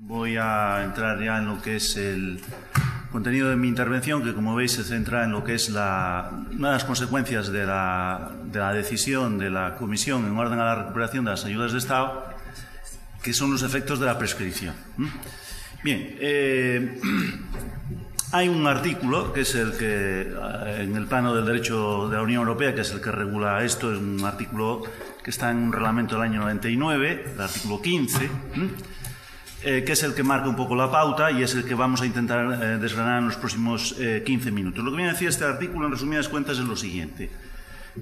Voy a entrar ya en lo que es el contenido de mi intervención, que como veis se centra en lo que es una de las consecuencias de la decisión de la Comisión en orden a la recuperación de las ayudas de Estado, que son los efectos de la prescripción. Bien, hay un artículo que es el que, en el plano del derecho de la Unión Europea, que es el que regula esto, es un artículo que está en un reglamento del año 99, el artículo 15, que es el que marca un poco la pauta y es el que vamos a intentar desgranar en los próximos 15 minutos. Lo que viene a decir este artículo, en resumidas cuentas, es lo siguiente: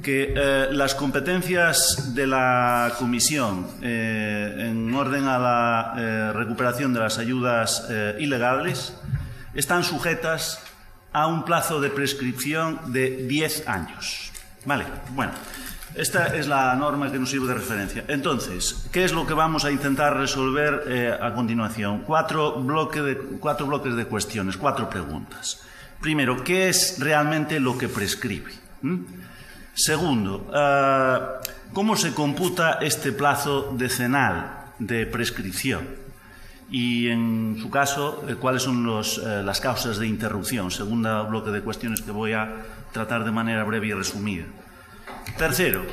que las competencias de la Comisión en orden a la recuperación de las ayudas ilegales están sujetas a un plazo de prescripción de 10 años. ¿Vale? Bueno, esta es la norma que nos sirve de referencia. Entonces, ¿qué es lo que vamos a intentar resolver a continuación? Cuatro bloques de cuestiones, 4 preguntas. Primero, ¿qué es realmente lo que prescribe? Segundo, ¿cómo se computa este plazo decenal de prescripción? Y, en su caso, ¿cuáles son las causas de interrupción? Segundo bloque de cuestiones que voy a tratar de manera breve y resumida. Tercero,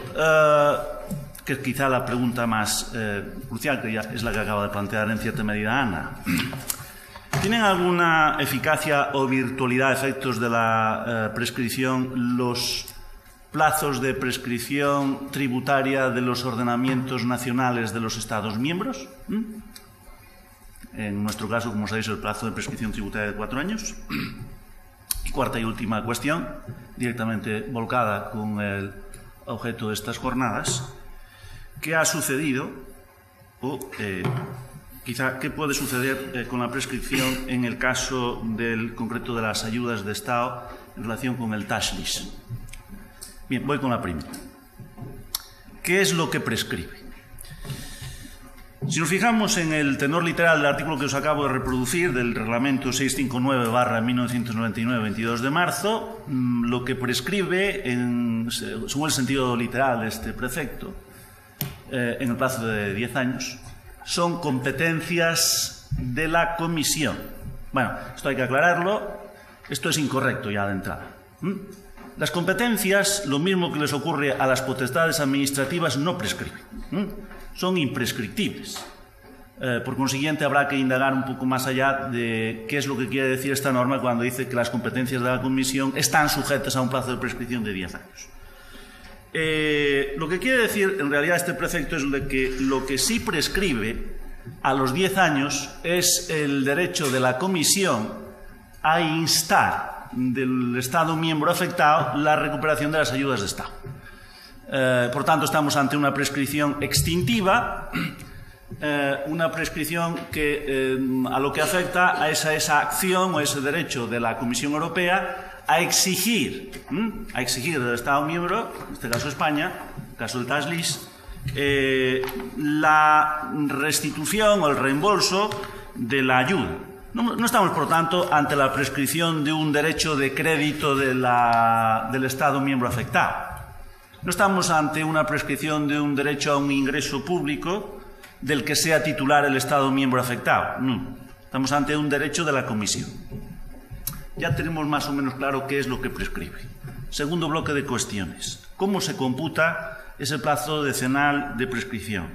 que es quizá la pregunta más crucial, que ya es la que acaba de plantear en cierta medida Ana. ¿Tienen alguna eficacia o virtualidad a efectos de la prescripción los plazos de prescripción tributaria de los ordenamientos nacionales de los Estados miembros? En nuestro caso, como sabéis, el plazo de prescripción tributaria de 4 años. Y cuarta y última cuestión, directamente volcada con el objeto de estas jornadas: ¿qué ha sucedido o quizá qué puede suceder con la prescripción en el caso del concreto de las ayudas de Estado en relación con el tax list? Bien, voy con la primera. ¿Qué es lo que prescribe? Si nos fijamos en el tenor literal del artículo que os acabo de reproducir, del reglamento 659/1999, 22 de marzo, lo que prescribe, según el sentido literal de este precepto, en el plazo de 10 años, son competencias de la Comisión. Bueno, esto hay que aclararlo, esto es incorrecto ya de entrada. Las competencias, lo mismo que les ocurre a las potestades administrativas, no prescriben. Son imprescriptibles. Por consiguiente, habrá que indagar un poco más allá de qué es lo que quiere decir esta norma cuando dice que las competencias de la Comisión están sujetas a un plazo de prescripción de 10 años. Lo que quiere decir, en realidad, este precepto es de que lo que sí prescribe a los 10 años es el derecho de la Comisión a instar del Estado miembro afectado la recuperación de las ayudas de Estado. Por tanto, estamos ante una prescripción extintiva, una prescripción que a lo que afecta a esa acción o ese derecho de la Comisión Europea a exigir del Estado miembro, en este caso España, en el caso del tax list, la restitución o el reembolso de la ayuda. No estamos, por tanto, ante la prescripción de un derecho de crédito del Estado miembro afectado. No estamos ante una prescripción de un derecho a un ingreso público del que sea titular el Estado miembro afectado. No. Estamos ante un derecho de la Comisión. Ya tenemos más o menos claro qué es lo que prescribe. Segundo bloque de cuestiones: ¿cómo se computa ese plazo decenal de prescripción?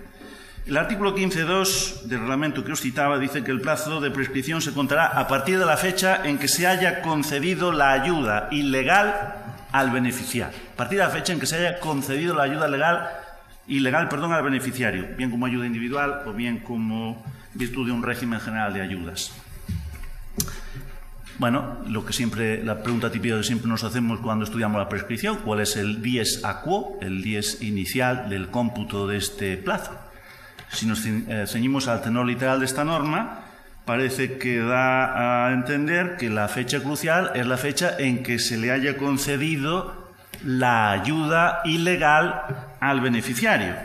El artículo 15.2 del reglamento que os citaba dice que el plazo de prescripción se contará a partir de la fecha en que se haya concedido la ayuda ilegal al beneficiario. A partir de la fecha en que se haya concedido la ayuda ilegal al beneficiario, bien como ayuda individual o bien como virtud de un régimen general de ayudas. Bueno, la pregunta típica que siempre nos hacemos cuando estudiamos la prescripción: ¿cuál es el dies a quo, el dies inicial del cómputo de este plazo? Si nos ceñimos al tenor literal de esta norma, parece que da a entender que la fecha crucial es la fecha en que se le haya concedido la ayuda ilegal al beneficiario,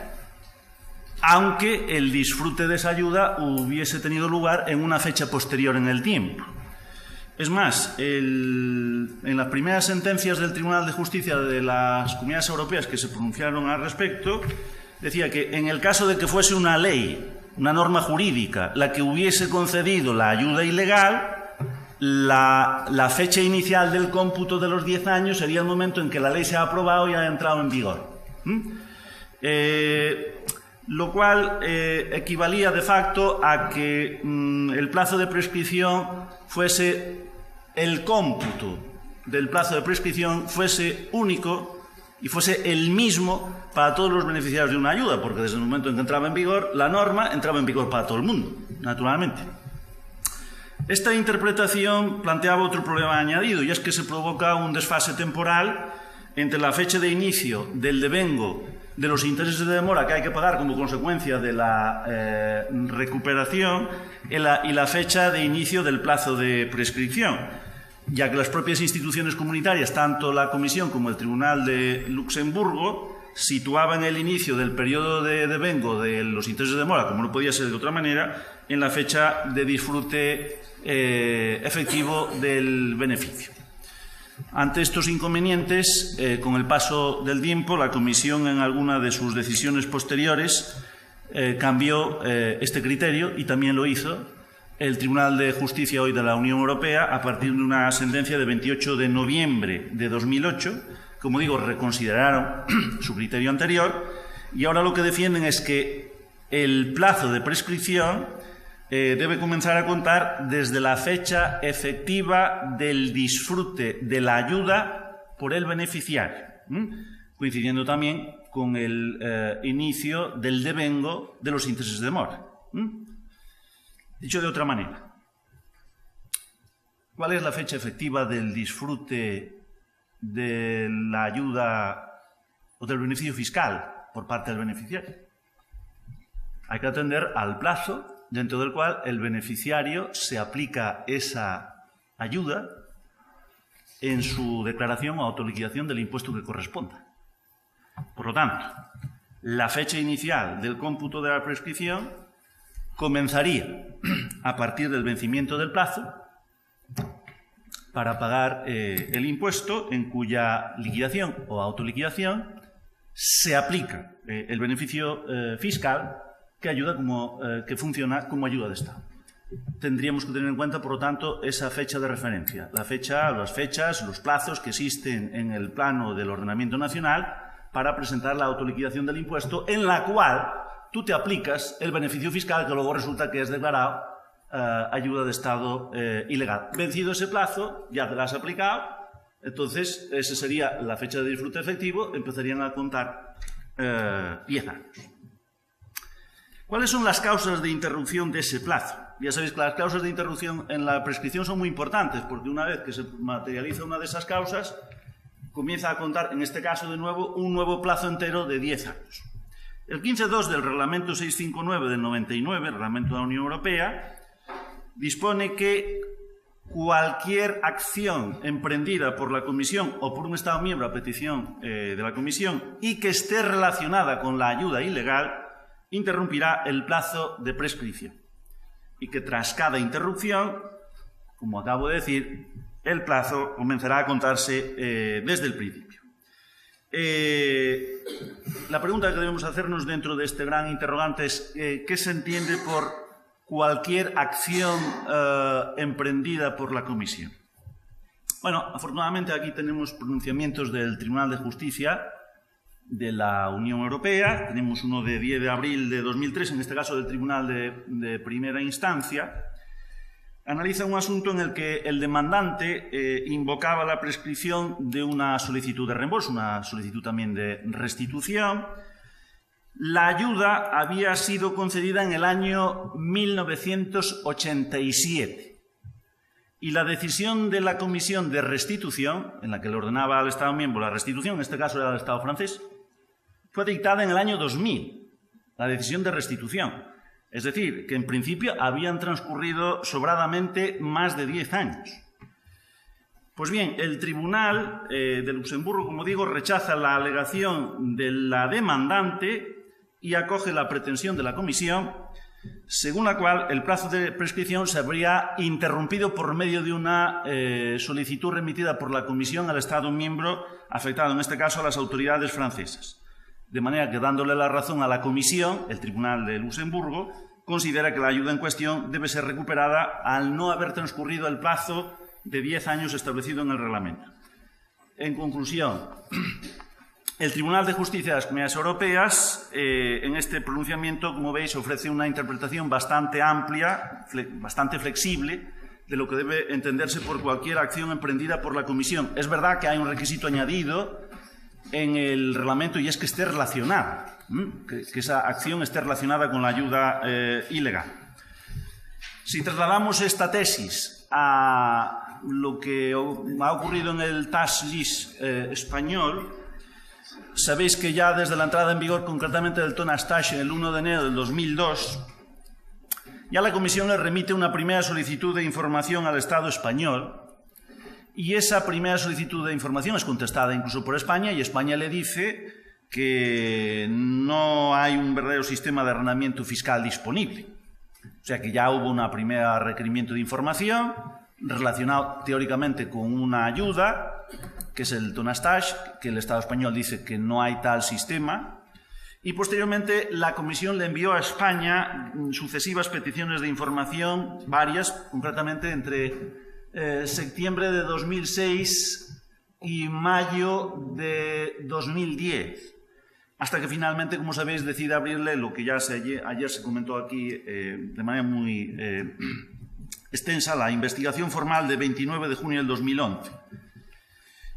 aunque el disfrute de esa ayuda hubiese tenido lugar en una fecha posterior en el tiempo. Es más, en las primeras sentencias del Tribunal de Justicia de las Comunidades Europeas que se pronunciaron al respecto, decía que en el caso de que fuese una ley una norma jurídica, la que hubiese concedido la ayuda ilegal, la fecha inicial del cómputo de los 10 años sería el momento en que la ley se ha aprobado y ha entrado en vigor. Lo cual equivalía de facto a que el plazo de prescripción fuese, el cómputo del plazo de prescripción fuese único y fuese el mismo para todos los beneficiarios de una ayuda, porque desde el momento en que entraba en vigor la norma, entraba en vigor para todo el mundo, naturalmente. Esta interpretación planteaba otro problema añadido, y es que se provoca un desfase temporal entre la fecha de inicio del devengo de los intereses de demora que hay que pagar como consecuencia de la recuperación y la fecha de inicio del plazo de prescripción, ya que las propias instituciones comunitarias, tanto la Comisión como el Tribunal de Luxemburgo, situaban el inicio del periodo de devengo de los intereses de demora, como no podía ser de otra manera, en la fecha de disfrute efectivo del beneficio. Ante estos inconvenientes, con el paso del tiempo, la Comisión en alguna de sus decisiones posteriores cambió este criterio, y también lo hizo el Tribunal de Justicia hoy de la Unión Europea a partir de una sentencia de 28 de noviembre de 2008. Como digo, reconsideraron su criterio anterior y ahora lo que defienden es que el plazo de prescripción debe comenzar a contar desde la fecha efectiva del disfrute de la ayuda por el beneficiario, coincidiendo también con el inicio del devengo de los intereses de demora. Dicho de otra manera, ¿cuál es la fecha efectiva del disfrute de la ayuda o del beneficio fiscal por parte del beneficiario? Hay que atender al plazo dentro del cual el beneficiario se aplica esa ayuda en su declaración o autoliquidación del impuesto que corresponda. Por lo tanto, la fecha inicial del cómputo de la prescripción comenzaría a partir del vencimiento del plazo para pagar el impuesto en cuya liquidación o autoliquidación se aplica el beneficio fiscal que funciona como ayuda de Estado. Tendríamos que tener en cuenta, por lo tanto, esa fecha de referencia, las fechas, los plazos que existen en el plano del ordenamiento nacional para presentar la autoliquidación del impuesto, en la cual tú te aplicas el beneficio fiscal que luego resulta que es declarado ayuda de Estado ilegal. Vencido ese plazo, ya te la has aplicado, entonces esa sería la fecha de disfrute efectivo, empezarían a contar 10 años. ¿Cuáles son las causas de interrupción de ese plazo? Ya sabéis que las causas de interrupción en la prescripción son muy importantes, porque una vez que se materializa una de esas causas, comienza a contar, en este caso de nuevo, un nuevo plazo entero de 10 años. El 15.2 del Reglamento 659 del 99, el Reglamento de la Unión Europea, dispone que cualquier acción emprendida por la Comisión o por un Estado miembro a petición de la Comisión y que esté relacionada con la ayuda ilegal interrumpirá el plazo de prescripción y que tras cada interrupción, como acabo de decir, el plazo comenzará a contarse desde el principio. La pregunta que debemos hacernos dentro de este gran interrogante es ¿qué se entiende por cualquier acción emprendida por la Comisión? Bueno, afortunadamente aquí tenemos pronunciamientos del Tribunal de Justicia de la Unión Europea, tenemos uno de 10 de abril de 2003, en este caso del Tribunal de Primera Instancia. Analiza un asunto en el que el demandante invocaba la prescripción de una solicitud de reembolso, una solicitud también de restitución. La ayuda había sido concedida en el año 1987 y la decisión de la Comisión de Restitución, en la que le ordenaba al Estado miembro la restitución, en este caso era el Estado francés, fue dictada en el año 2000, la decisión de restitución. Es decir, que en principio habían transcurrido sobradamente más de 10 años. Pues bien, el Tribunal de Luxemburgo, como digo, rechaza la alegación de la demandante y acoge la pretensión de la Comisión, según la cual el plazo de prescripción se habría interrumpido por medio de una solicitud remitida por la Comisión al Estado miembro afectado, en este caso a las autoridades francesas. De manera que, dándole la razón a la Comisión, el Tribunal de Luxemburgo considera que la ayuda en cuestión debe ser recuperada al no haber transcurrido el plazo de 10 años establecido en el reglamento. En conclusión, el Tribunal de Justicia de las Comunidades Europeas, en este pronunciamiento, como veis, ofrece una interpretación bastante amplia, bastante flexible, de lo que debe entenderse por cualquier acción emprendida por la Comisión. Es verdad que hay un requisito añadido en el reglamento y es que esté relacionada, que esa acción esté relacionada con la ayuda ilegal. Si trasladamos esta tesis a lo que ha ocurrido en el tax list español, sabéis que ya desde la entrada en vigor concretamente del Tonnage Tax el 1 de enero del 2002, ya la Comisión le remite una primera solicitud de información al Estado español y esa primera solicitud de información es contestada incluso por España y España le dice que no hay un verdadero sistema de arrendamiento fiscal disponible. O sea que ya hubo un primer requerimiento de información relacionado teóricamente con una ayuda, que es el Tonnage Tax, que el Estado español dice que no hay tal sistema. Y posteriormente la Comisión le envió a España sucesivas peticiones de información, varias, concretamente entre septiembre de 2006 y mayo de 2010, hasta que finalmente, como sabéis, decide abrirle lo que ya ayer se comentó aquí de manera muy extensa, la investigación formal de 29 de junio del 2011.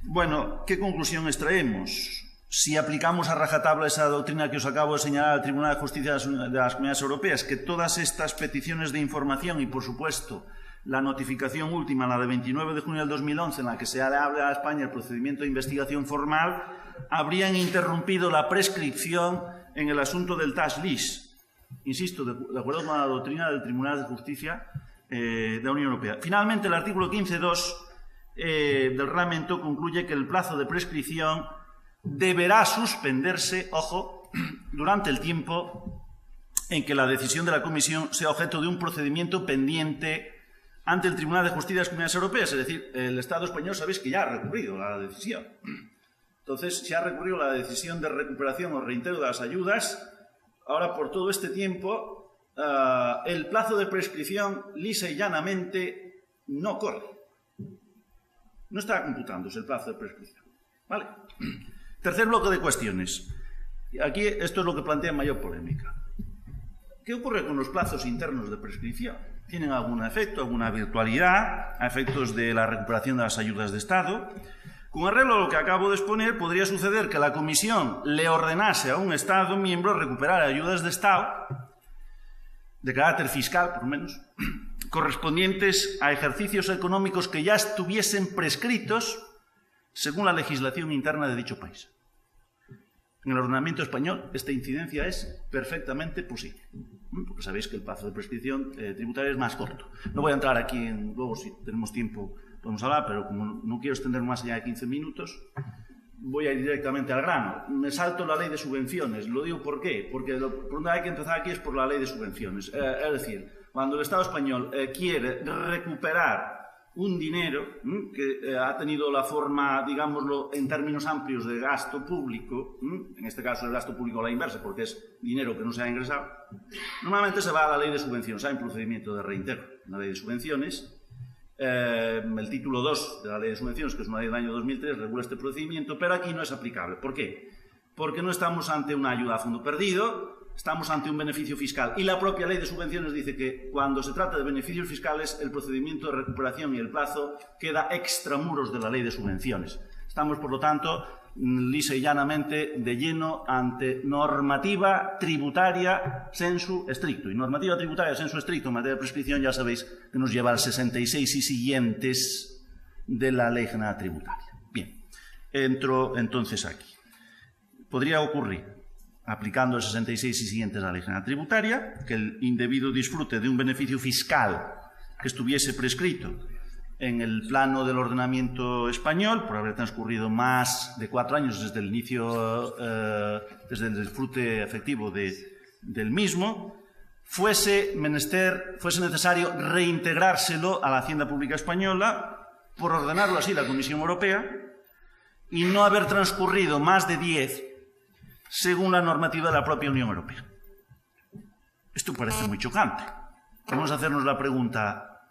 Bueno, ¿qué conclusión extraemos? Si aplicamos a rajatabla esa doctrina que os acabo de señalar al Tribunal de Justicia de las Comunidades Europeas, que todas estas peticiones de información y, por supuesto, la notificación última, la de 29 de junio del 2011, en la que se habla a España el procedimiento de investigación formal, habrían interrumpido la prescripción en el asunto del tax list. Insisto, de acuerdo con la doctrina del Tribunal de Justicia de la Unión Europea. Finalmente, el artículo 15.2 del reglamento concluye que el plazo de prescripción deberá suspenderse, ojo, durante el tiempo en que la decisión de la Comisión sea objeto de un procedimiento pendiente ante el Tribunal de Justicia de las Comunidades Europeas. Es decir, el Estado español sabéis que ya ha recurrido a la decisión. Entonces, si ha recurrido a la decisión de recuperación o reintegro de las ayudas, ahora por todo este tiempo, el plazo de prescripción lisa y llanamente no corre. No está computándose el plazo de prescripción. ¿Vale? Tercer bloque de cuestiones. Aquí esto es lo que plantea mayor polémica. ¿Qué ocurre con los plazos internos de prescripción? ¿Tienen algún efecto, alguna virtualidad a efectos de la recuperación de las ayudas de Estado? Con arreglo a lo que acabo de exponer, podría suceder que la Comisión le ordenase a un Estado miembro recuperar ayudas de Estado, de carácter fiscal, por lo menos, correspondientes a ejercicios económicos que ya estuviesen prescritos según la legislación interna de dicho país. En el ordenamiento español esta incidencia es perfectamente posible, porque sabéis que el plazo de prescripción tributaria es más corto. No voy a entrar aquí, luego si tenemos tiempo podemos hablar, pero como no quiero extender más allá de 15 minutos, voy a ir directamente al grano. Me salto la ley de subvenciones. Lo digo ¿por qué? Porque por donde hay que empezar aquí es por la ley de subvenciones. Es decir, cuando el Estado español quiere recuperar un dinero que ha tenido la forma, digámoslo, en términos amplios de gasto público, en este caso el gasto público a la inversa, porque es dinero que no se ha ingresado, normalmente se va a la ley de subvenciones, hay un procedimiento de reintegro. La ley de subvenciones, el título 2 de la ley de subvenciones, que es una ley del año 2003, regula este procedimiento, pero aquí no es aplicable. ¿Por qué? Porque no estamos ante una ayuda a fondo perdido, estamos ante un beneficio fiscal. Y la propia ley de subvenciones dice que cuando se trata de beneficios fiscales, el procedimiento de recuperación y el plazo queda extramuros de la ley de subvenciones. Estamos, por lo tanto, lisa y llanamente de lleno ante normativa tributaria sensu stricto. Y normativa tributaria sensu stricto en materia de prescripción ya sabéis que nos lleva al 66 y siguientes de la Ley General Tributaria. Bien, entro entonces aquí. Podría ocurrir, aplicando el 66 y siguientes de la Ley General Tributaria, que el indebido disfrute de un beneficio fiscal que estuviese prescrito en el plano del ordenamiento español, por haber transcurrido más de 4 años desde el inicio, desde el disfrute efectivo del mismo, fuese necesario reintegrárselo a la Hacienda Pública Española, por ordenarlo así la Comisión Europea, y no haber transcurrido más de 10 según la normativa de la propia Unión Europea. Esto parece muy chocante. Vamos a hacernos la pregunta,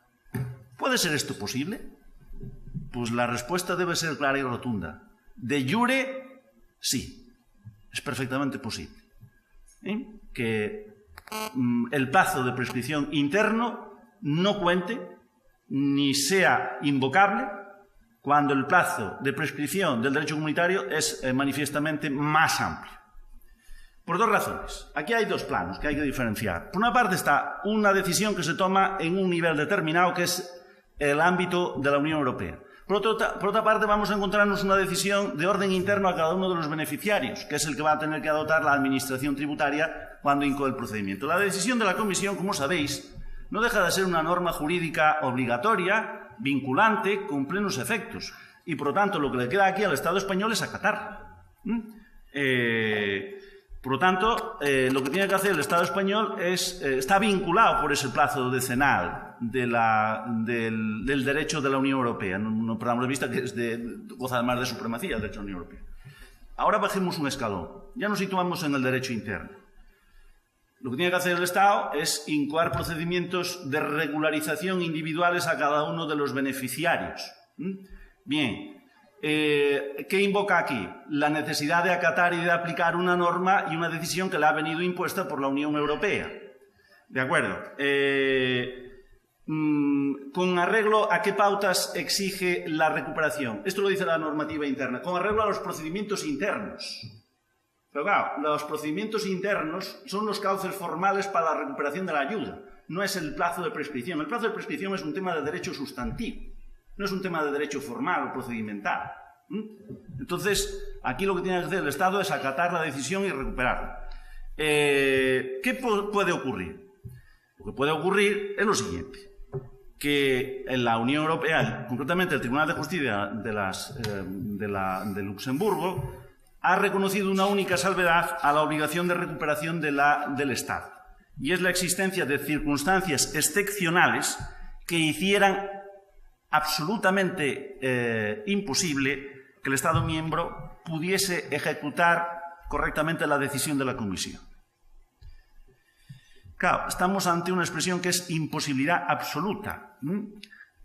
¿puede ser esto posible? Pues la respuesta debe ser clara y rotunda. De jure, sí, es perfectamente posible. Que el plazo de prescripción interno no cuente ni sea invocable cuando el plazo de prescripción del derecho comunitario es manifiestamente más amplio. Por dos razones. Aquí hay dos planos que hay que diferenciar. Por una parte está una decisión que se toma en un nivel determinado, que es el ámbito de la Unión Europea. Por otra parte, vamos a encontrarnos una decisión de orden interno a cada uno de los beneficiarios, que es el que va a tener que adoptar la Administración tributaria cuando incoe el procedimiento. La decisión de la Comisión, como sabéis, no deja de ser una norma jurídica obligatoria, vinculante, con plenos efectos. Y, por lo tanto, lo que le queda aquí al Estado español es acatarla. Por lo tanto, lo que tiene que hacer el Estado español está vinculado por ese plazo decenal del derecho de la Unión Europea. No perdamos de vista que goza además de supremacía el derecho de la Unión Europea. Ahora bajemos un escalón. Ya nos situamos en el derecho interno. Lo que tiene que hacer el Estado es incoar procedimientos de regularización individuales a cada uno de los beneficiarios. Bien. ¿Qué invoca aquí? La necesidad de acatar y de aplicar una norma y una decisión que le ha venido impuesta por la Unión Europea. ¿De acuerdo? ¿Con arreglo a qué pautas exige la recuperación? Esto lo dice la normativa interna. Con arreglo a los procedimientos internos. Pero claro, los procedimientos internos son los cauces formales para la recuperación de la ayuda. No es el plazo de prescripción. El plazo de prescripción es un tema de derecho sustantivo. No es un tema de derecho formal o procedimental. Entonces, aquí lo que tiene que hacer el Estado es acatar la decisión y recuperarla. ¿Qué puede ocurrir? Lo que puede ocurrir es lo siguiente, que en la Unión Europea, concretamente el Tribunal de Justicia de Luxemburgo, ha reconocido una única salvedad a la obligación de recuperación del Estado, y es la existencia de circunstancias excepcionales que hicieran absolutamente imposible que el Estado miembro pudiese ejecutar correctamente la decisión de la Comisión. Claro, estamos ante una expresión que es imposibilidad absoluta.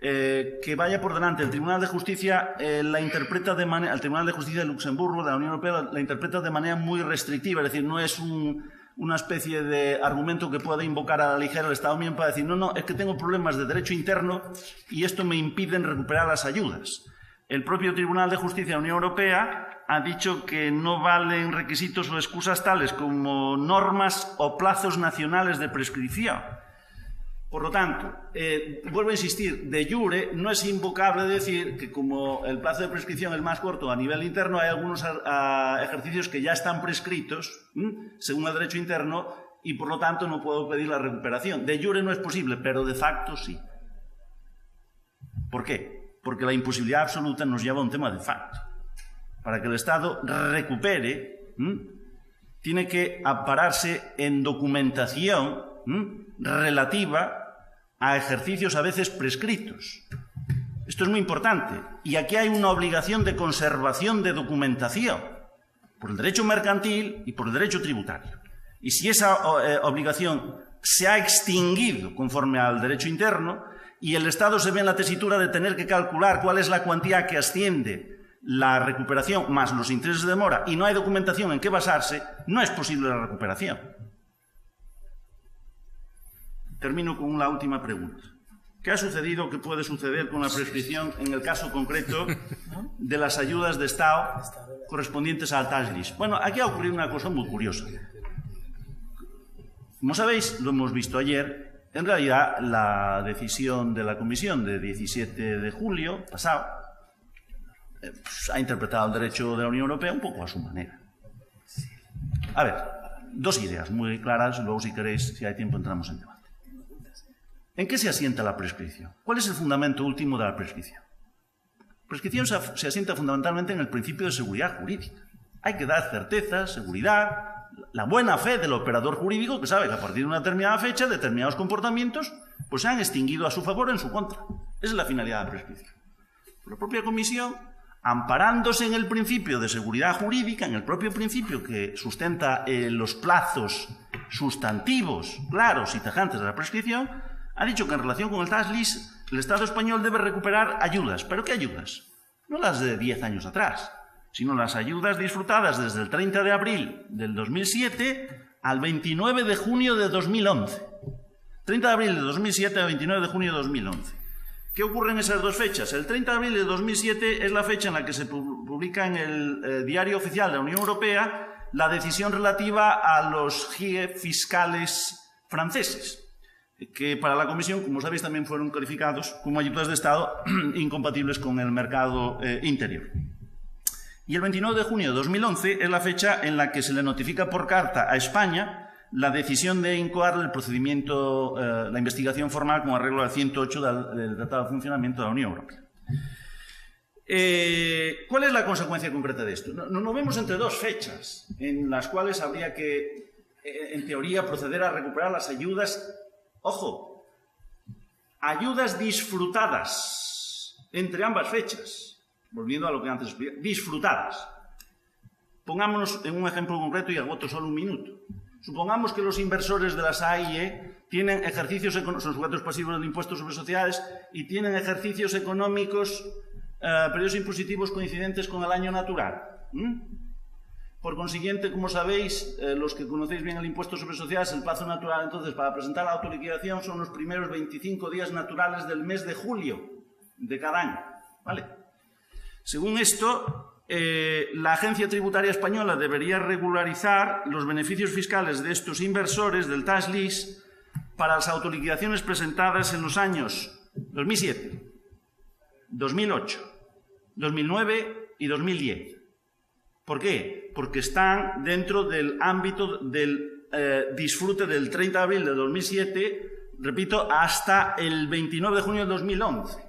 Que vaya por delante. El Tribunal de Justicia la interpreta de manera, el Tribunal de Justicia de Luxemburgo, de la Unión Europea, la interpreta de manera muy restrictiva, es decir, no es una especie de argumento que pueda invocar a la ligera el Estado miembro para decir no, es que tengo problemas de derecho interno y esto me impide recuperar las ayudas. El propio Tribunal de Justicia de la Unión Europea ha dicho que no valen requisitos o excusas tales como normas o plazos nacionales de prescripción. Por lo tanto, vuelvo a insistir, de jure no es invocable decir que como el plazo de prescripción es más corto a nivel interno, hay algunos ejercicios que ya están prescritos según el derecho interno y por lo tanto no puedo pedir la recuperación. De jure no es posible, pero de facto sí. ¿Por qué? Porque la imposibilidad absoluta nos lleva a un tema de facto. Para que el Estado recupere, tiene que ampararse en documentación relativa a ejercicios a veces prescritos. Esto es muy importante. Y aquí hay una obligación de conservación de documentación por el derecho mercantil y por el derecho tributario. Y si esa obligación se ha extinguido conforme al derecho interno y el Estado se ve en la tesitura de tener que calcular cuál es la cuantía que asciende la recuperación más los intereses de demora y no hay documentación en qué basarse, no es posible la recuperación. Termino con la última pregunta. ¿Qué ha sucedido, qué puede suceder con la prescripción en el caso concreto de las ayudas de Estado correspondientes al Tajlis? Bueno, aquí ha ocurrido una cosa muy curiosa. Como sabéis, lo hemos visto ayer, en realidad la decisión de la Comisión de 17 de julio pasado ha interpretado el derecho de la Unión Europea un poco a su manera. A ver, dos ideas muy claras, luego si queréis, si hay tiempo, entramos en debate. ¿En qué se asienta la prescripción? ¿Cuál es el fundamento último de la prescripción? La prescripción se asienta fundamentalmente en el principio de seguridad jurídica. Hay que dar certeza, seguridad, la buena fe del operador jurídico que sabe que a partir de una determinada fecha determinados comportamientos pues se han extinguido a su favor o en su contra. Esa es la finalidad de la prescripción. La propia Comisión, amparándose en el principio de seguridad jurídica, en el propio principio que sustenta los plazos sustantivos claros y tajantes de la prescripción, ha dicho que en relación con el tax lease el Estado español debe recuperar ayudas. ¿Pero qué ayudas? No las de 10 años atrás, sino las ayudas disfrutadas desde el 30 de abril del 2007 al 29 de junio de 2011. 30 de abril de 2007 al 29 de junio de 2011. ¿Qué ocurre en esas dos fechas? El 30 de abril de 2007 es la fecha en la que se publica en el Diario Oficial de la Unión Europea la decisión relativa a los GIE fiscales franceses, que para la Comisión, como sabéis, también fueron calificados como ayudas de Estado incompatibles con el mercado interior. Y el 29 de junio de 2011 es la fecha en la que se le notifica por carta a España la decisión de incoar el procedimiento, la investigación formal con arreglo al 108 del Tratado de Funcionamiento de la Unión Europea. ¿Cuál es la consecuencia concreta de esto? Nos vemos entre dos fechas en las cuales habría que, en teoría, proceder a recuperar las ayudas. Ojo, ayudas disfrutadas entre ambas fechas. Volviendo a lo que antes expliqué, disfrutadas. Pongámonos en un ejemplo concreto y agoto solo un minuto. Supongamos que los inversores de las AIE tienen ejercicios económicos, son sujetos pasivos del impuesto sobre sociedades y tienen ejercicios económicos, periodos impositivos coincidentes con el año natural. Por consiguiente, como sabéis, los que conocéis bien el impuesto sobre sociedades, el plazo natural entonces para presentar la autoliquidación son los primeros 25 días naturales del mes de julio de cada año. ¿Vale? Según esto, la Agencia Tributaria Española debería regularizar los beneficios fiscales de estos inversores del tax lease para las autoliquidaciones presentadas en los años 2007, 2008, 2009 y 2010. ¿Por qué? Porque están dentro del ámbito del disfrute del 30 de abril de 2007, repito, hasta el 29 de junio de 2011.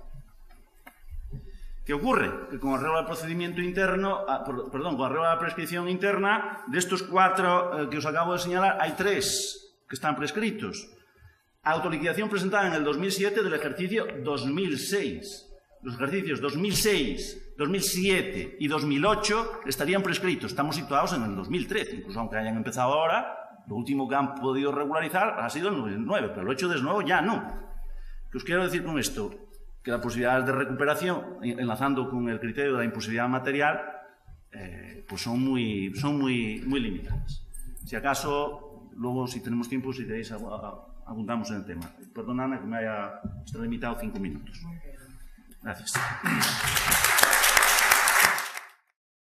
¿Qué ocurre? Que con arreglo al procedimiento interno, con arreglo a la prescripción interna, de estos 4 que os acabo de señalar, hay 3 que están prescritos. Autoliquidación presentada en el 2007 del ejercicio 2006. Los ejercicios 2006, 2007 y 2008 estarían prescritos. Estamos situados en el 2013, incluso aunque hayan empezado ahora, lo último que han podido regularizar ha sido el 2009, pero lo hecho desde nuevo ya no. ¿Qué os quiero decir con esto? Que las posibilidades de recuperación, enlazando con el criterio de la imposibilidad material, pues son muy limitadas. Si acaso, luego, si tenemos tiempo, si queréis, abundamos en el tema. Perdonadme que me haya extralimitado 5 minutos. Gracias.